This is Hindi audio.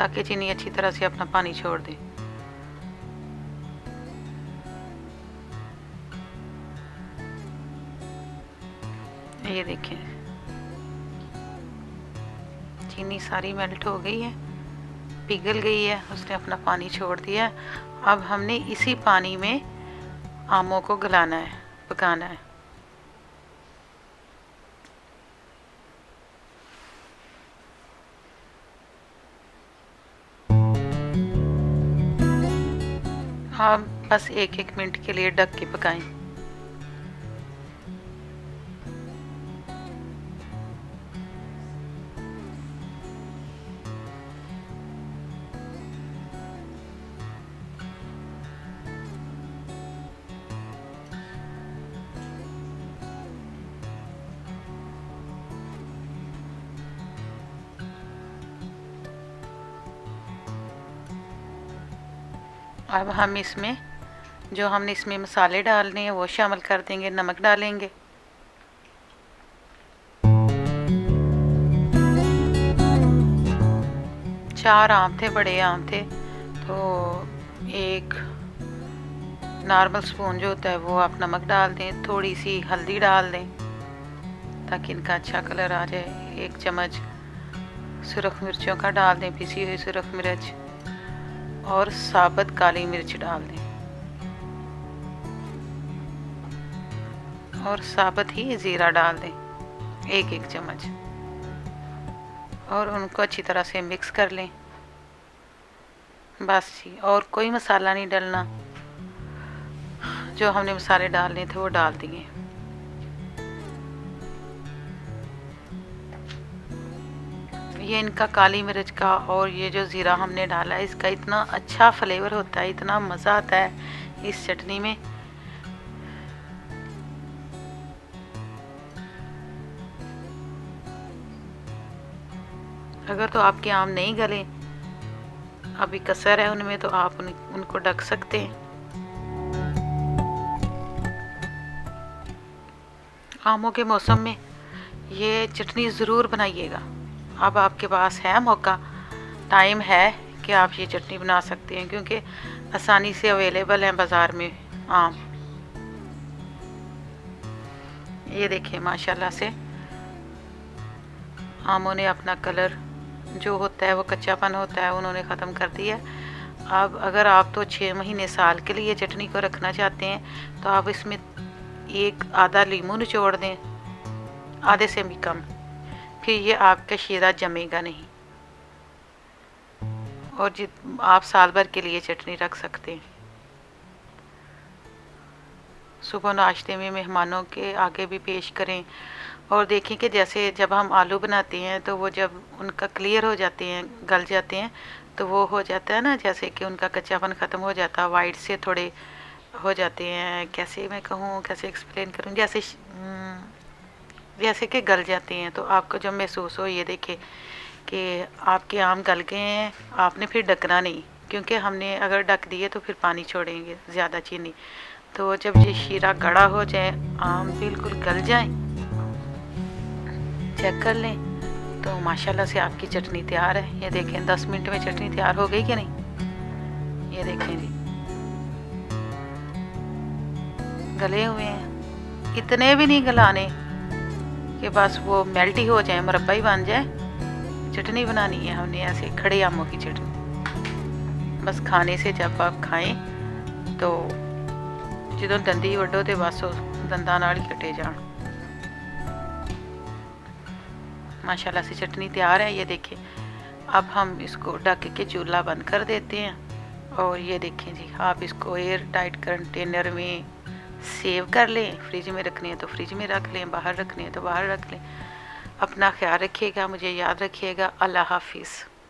ताकि चीनी अच्छी तरह से अपना पानी छोड़ दे। ये देखें चीनी सारी मेल्ट हो गई है, पिघल गई है, उसने अपना पानी छोड़ दिया है। अब हमने इसी पानी में आमों को गलाना है, पकाना है। आप बस 1-1 मिनट के लिए ढक के पकाएं। अब हम इसमें जो हमने इसमें मसाले डालने हैं वो शामिल कर देंगे। नमक डालेंगे, चार आम थे, बड़े आम थे, तो 1 नॉर्मल स्पून जो होता है वो आप नमक डाल दें। थोड़ी सी हल्दी डाल दें ताकि इनका अच्छा कलर आ जाए। 1 चम्मच सुरख मिर्चों का डाल दें, पिसी हुई सुरख मिर्च, और साबुत काली मिर्च डाल दें, और साबुत ही ज़ीरा डाल दें 1-1 चम्मच, और उनको अच्छी तरह से मिक्स कर लें। बस जी, और कोई मसाला नहीं डालना। जो हमने मसाले डालने थे वो डाल दिए। ये इनका काली मिर्च का और ये जो ज़ीरा हमने डाला है, इसका इतना अच्छा फ्लेवर होता है, इतना मज़ा आता है इस चटनी में। अगर तो आपके आम नहीं गले, अभी कसर है उनमें, तो आप उनको ढक सकते हैं। आमों के मौसम में ये चटनी ज़रूर बनाइएगा। अब आपके पास है मौका, टाइम है कि आप ये चटनी बना सकते हैं, क्योंकि आसानी से अवेलेबल है बाज़ार में आम। ये देखिए माशाल्लाह से आमों ने अपना कलर जो होता है, वो कच्चापन होता है, उन्होंने ख़त्म कर दिया। अब अगर आप तो 6 महीने साल के लिए चटनी को रखना चाहते हैं तो आप इसमें 1 आधा लीमू निचोड़ दें, आधे से भी कम। फिर ये आपका शीरा जमेगा नहीं, और आप साल भर के लिए चटनी रख सकते हैं। सुबह नाश्ते में मेहमानों के आगे भी पेश करें। और देखें कि जैसे जब हम आलू बनाते हैं तो वो जब उनका क्लियर हो जाते हैं, गल जाते हैं, तो वो हो जाता है ना, जैसे कि उनका कच्चापन ख़त्म हो जाता है, वाइट से थोड़े हो जाते हैं। कैसे मैं कहूँ, कैसे एक्सप्लेन करूँ, जैसे कि गल जाते हैं। तो आपको जब महसूस हो, ये देखें कि आपके आम गल गए हैं, आपने फिर ढकना नहीं, क्योंकि हमने अगर ढक दिए तो फिर पानी छोड़ेंगे ज़्यादा चीनी। तो जब ये शीरा गाढ़ा हो जाए, आम बिल्कुल गल जाए, चेक कर लें, तो माशाल्लाह से आपकी चटनी तैयार है। ये देखें 10 मिनट में चटनी तैयार हो गई कि नहीं। ये देखें जी, गले हुए हैं, इतने भी नहीं गलाने कि बस वो मेल्ट ही हो जाए, मुरब्बा ही बन जाए। चटनी बनानी है हमने ऐसे खड़े आमों की चटनी। बस खाने से जब आप खाएं तो जो दंदी वड्डो तो बस दंदा नाल ही कटे जान। माशाल्लाह से चटनी तैयार है। ये देखें, अब हम इसको ढक के चूल्हा बंद कर देते हैं। और ये देखें जी, आप इसको एयर टाइट कंटेनर में सेव कर लें। फ्रिज में रखने हैं तो फ्रिज में रख लें, बाहर रखने हैं तो बाहर रख लें। अपना ख्याल रखिएगा, मुझे याद रखिएगा। अल्लाह हाफिज़।